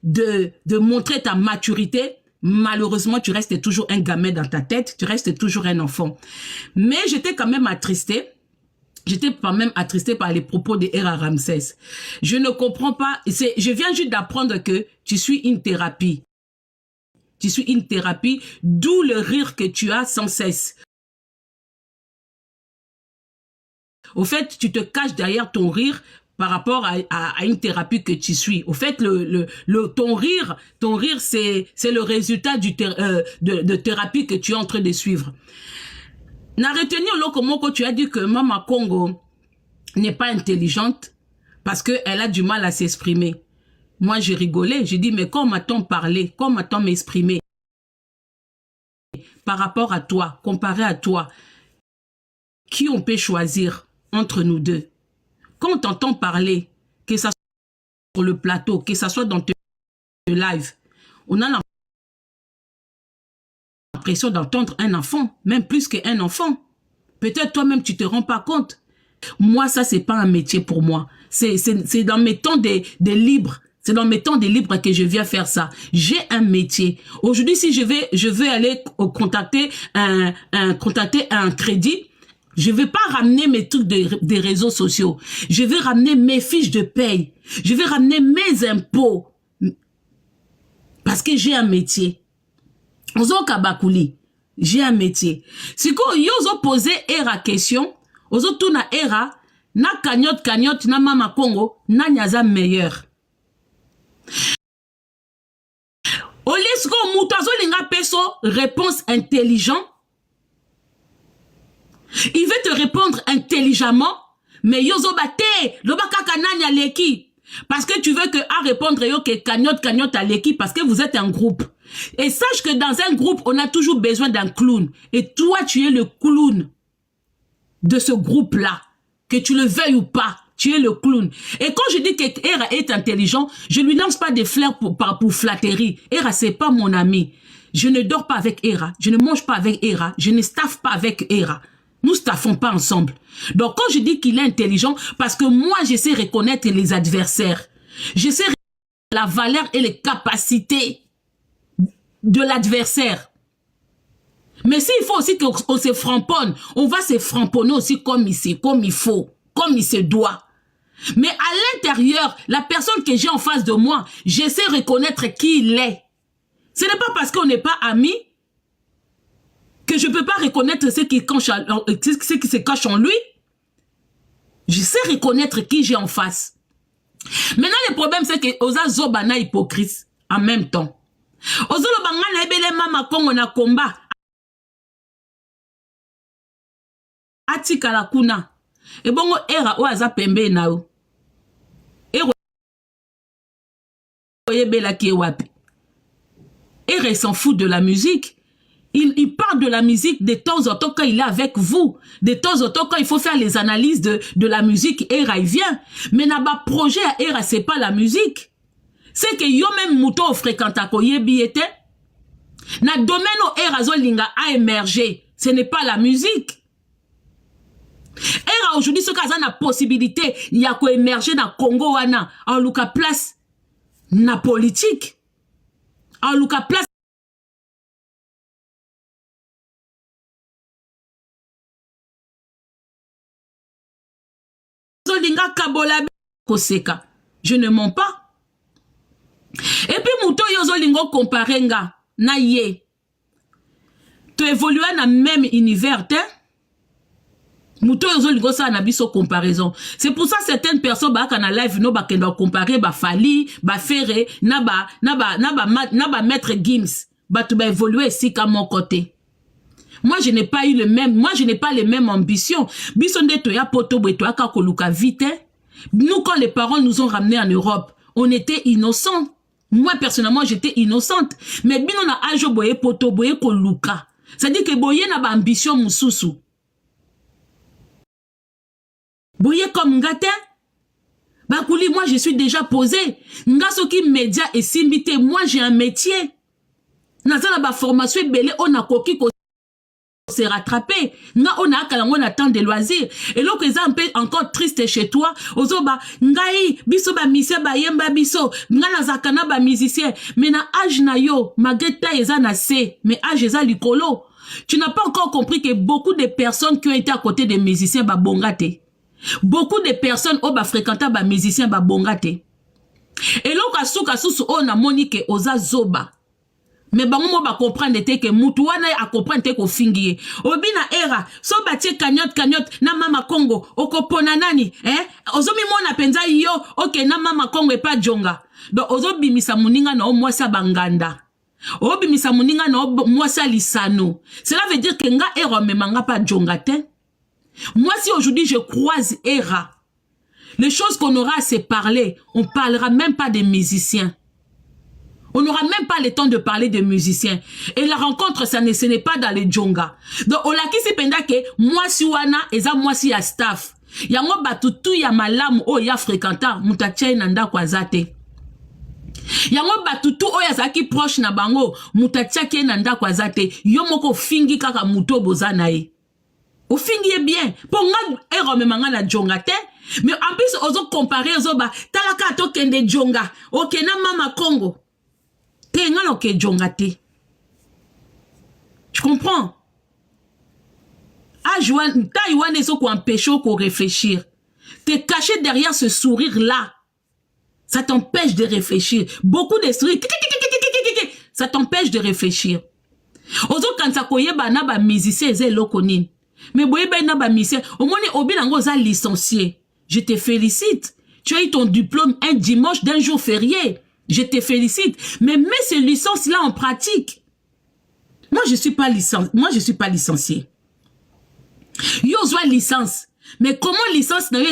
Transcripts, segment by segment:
de montrer ta maturité, malheureusement, tu restes toujours un gamin dans ta tête, tu restes toujours un enfant. Mais j'étais quand même attristée. J'étais quand même attristée par les propos de Hera Ramsès. Je ne comprends pas. Je viens juste d'apprendre que tu suis une thérapie. Tu suis une thérapie, d'où le rire que tu as sans cesse. Au fait, tu te caches derrière ton rire par rapport à une thérapie que tu suis. Au fait, ton rire, c'est le résultat de thérapie que tu es en train de suivre. N'a retenu que tu as dit que Mama Congo n'est pas intelligente parce qu'elle a du mal à s'exprimer. Moi, j'ai rigolé. J'ai dit, mais comment m'a-t-on parlé? Comment m'a-t-on m'exprimé par rapport à toi, comparé à toi? Qui on peut choisir entre nous deux? Quand on t'entend parler, que ça soit sur le plateau, que ça soit dans tes live, on a l'impression d'entendre un enfant, même plus qu'un enfant. Peut-être toi-même, tu ne te rends pas compte. Moi, ça, c'est pas un métier pour moi. C'est dans mes temps de libre. C'est dans mes temps de libre que je viens faire ça. J'ai un métier. Aujourd'hui, si je veux aller contacter un crédit, je ne vais pas ramener mes trucs des réseaux sociaux. Je vais ramener mes fiches de paye. Je vais ramener mes impôts. Parce que j'ai un métier. Ozo Kabakuli, j'ai un métier. Si vous avez posé Hera question, ozo tuna Hera, na cagnotte, na Mama Congo, na nyaza meilleur. Olesko mutazo linga peso, réponse intelligente. Il veut te répondre intelligemment, mais yozo bate, lobaka kananya leki. Parce que tu veux que à répondre yo que cagnotte à l'équipe parce que vous êtes un groupe. Et sache que dans un groupe, on a toujours besoin d'un clown. Et toi, tu es le clown de ce groupe-là. Que tu le veuilles ou pas, tu es le clown. Et quand je dis que Hera est intelligent, je lui lance pas des fleurs pour flatterie. Hera, c'est pas mon ami. Je ne dors pas avec Hera. Je ne mange pas avec Hera. Je ne staffe pas avec Hera. Nous staffons pas ensemble. Donc quand je dis qu'il est intelligent, parce que moi je sais reconnaître les adversaires. Je sais la valeur et les capacités de l'adversaire. Mais s'il faut aussi qu'on se framponne, on va se framponner aussi comme il faut, comme il se doit. Mais à l'intérieur, la personne que j'ai en face de moi, je sais reconnaître qui il est. Ce n'est pas parce qu'on n'est pas amis que je ne peux pas reconnaître ce qui se cache en lui. Je sais reconnaître qui j'ai en face. Maintenant, le problème, c'est que Oza Zobana hypocrite en même temps. Oza Lobangana ebele Mama Congo na combat. Atika la kuna. Et bongo Hera oaza pembe nao. Hera oyebela ki wapi. Hera s'en fout de la musique. Il parle de la musique de temps en temps quand il est avec vous. De temps en temps quand il faut faire les analyses de la musique, Hera il vient. Mais n'a-ba projet à Hera, c'est pas la musique. C'est que yo même mouton fréquenta koyebi était. Na domaine où Hera Zolinga a émergé. Ce n'est pas la musique. Hera aujourd'hui, ce cas a la possibilité, il y a quoi émerger dans Congo wana. En Luka place, na politique. En Luka place, je ne mens pas. Et puis mouton yozo lingo comparenga na ye. Tu évolues dans le même univers, mouton yozo lingo ça na biso comparaison. C'est pour ça certaines personnes ba kana live no ba kendo comparer ba Fali, ba Ferré, na ba maître Gims, ba tu ba évoluer ici comme mon côté. Moi, je n'ai pas eu le même, moi, je n'ai pas les mêmes ambitions. Bisonde toya poto bwetoya kakoluka vite. Nous, quand les parents nous ont ramenés en Europe, on était innocents. Moi, personnellement, j'étais innocente. Mais bino na ajo boye poto boye koluka. C'est-à-dire que boye na ba ambition mususu. Boye comme ngate. Bakuli, moi, je suis déjà posé. Ngasoki média et simbité. Moi, j'ai un métier. Nazana ba formation belé on a koki ko se rattraper. Nga on a kalango na temps de loisirs. Et l'autre exemple encore triste chez toi. Ozoba ngai biso ba musicien ba yemba biso. Nga na zakana ba musicien. Mais na âge na yo malgré ta eza na se, mais âge eza likolo. Tu n'as pas encore compris que beaucoup de personnes qui ont été à côté des musiciens ba bongate. Beaucoup de personnes au ba fréquentant ba musiciens ba bongate. Et l'autre suka susu on a monique oza zoba. Mais bango mo ba comprendre te que mutu wana a comprendre te ko fingiye. Obina era so batie cagnotte na mama Congo okopona nani ozomi mona penza yo okay na mama Congo e pa jonga. Donc ozobimisa muninga na omwasa banganda. Obimisa muninga na omwasa lisano. Cela veut dire que nga era memanga pa jonga te. Moi si aujourd'hui je croise era, les choses qu'on aura à se parler, on parlera même pas des musiciens. On n'aura même pas le temps de parler de musiciens. Et la rencontre, ce n'est pas dans les djonga. Donc, on l'a qui se penda que moi si wana, eza moi si ya staff. Yango batutu ya malamu o ya fréquentant, mutatia nanda kwa zate. Yango batutu o ya zaki proche na bango, mutatia ke nanda kwa zate. Yo moko fingi kaka muto bozana e. O fingi bien. Pour nga ero memanga na djonga te. Mais en plus, ozo comparer ozo ba, talaka to kende djonga. Ok, na mama Congo. Tu comprends? Ah, Joanne, Taïwan est quoi empêcher qu'on réfléchir. Te cacher derrière ce sourire-là. Ça t'empêche de réfléchir. Beaucoup de sourires. Ça t'empêche de réfléchir. Ozo quand ça koye ba na ba musicien zé lokonin. Mais boye ba na ba musicien. Au moins obi nango za licencié. Je te félicite. Tu as eu ton diplôme un dimanche d'un jour férié. Je te félicite. Mais mets ces licences-là en pratique. Moi, je suis pas licencié. Yo, zoa licence. Mais comment licence na yo,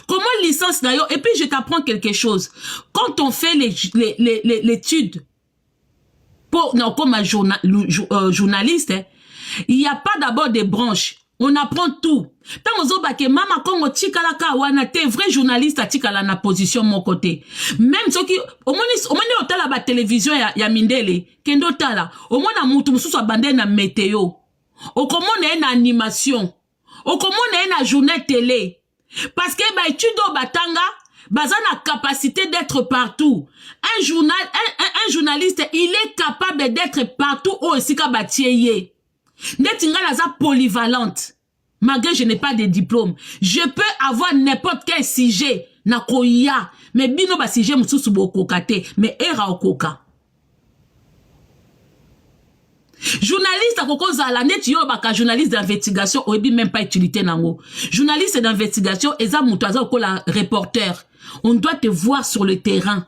comment licence na yo? Et puis, je t'apprends quelque chose. Quand on fait l'étude, comme un journaliste, il n'y a pas d'abord des branches. On apprend tout. Tant aux autres que mama Congo tikalaka wana te vrai journaliste tikala na position mon côté. Même ceux qui au moins otala ba télévision ya mindele kendo tala au moins na mutu mususu abandé na météo. Au comment na animation. Au comment na journée télé. Parce que ba étudo batanga baza na capacité d'être partout. Un journaliste il est capable d'être partout au esika batieye. Netinga naza polyvalente. Malgré je n'ai pas de diplôme. Je peux avoir n'importe quel sujet. Na koya. Mais bino ba sujet mususu bokokate. Mais era okoka. Journaliste akoko zala neti yo baka journaliste d'investigation oyebi même pas utilité nango. Journaliste d'investigation eza mutu aza okola reporter. On doit te voir sur le terrain.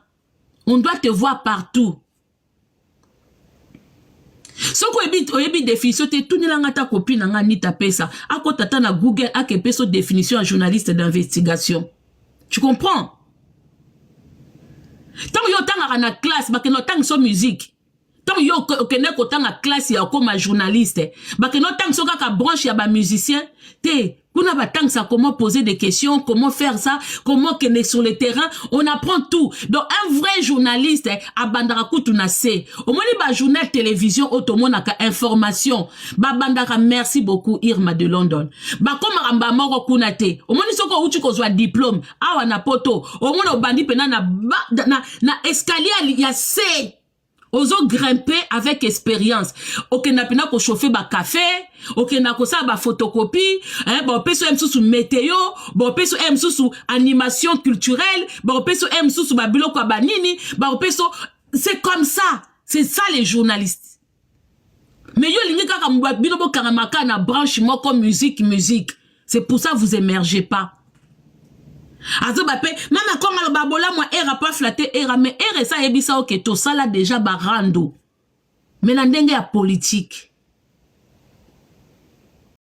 On doit te voir partout. So ko ebi définition te tunilanga ta copine nga ni ta pesa ako tata na Google ake peso définition à journaliste d'investigation. Tu comprends? Tant yo tanga na classe ba ke no tang so musique. Tant yo okene ko tanga classe ya comme journaliste ba ke no tang so kaka branche ya ba musicien te kuna ba tang ça comment poser des questions, comment faire ça, comment kene sur le terrain, on apprend tout. Donc un vrai journaliste abandara kutu na se. Au moins ba journal télévision automona ka information. Ba bandara merci beaucoup Irma de London. Ba comme ramba moko kuna te. Au moins soko uti ko zwa diplôme, awa na poto. Au moins obandi pena na escalier ya se. Ozo grimper avec expérience. Ok, n'a pas ko chauffer ba café. Ok, n'a ko sa ba photocopie. Bon, peso m sous météo. Bon, peso m sous animation culturelle. Bon, peso m sous ba biloko ba nini. Bon, peso c'est comme ça. C'est ça les journalistes. Mais yo lingi kaka mba biloko karamaka na branche moko musique. C'est pour ça vous émergez pas. Azo bape mama konga lo babola moi era pas flatter era mais era ça ebisa ok to ça là déjà barando mais na ndenge ya politique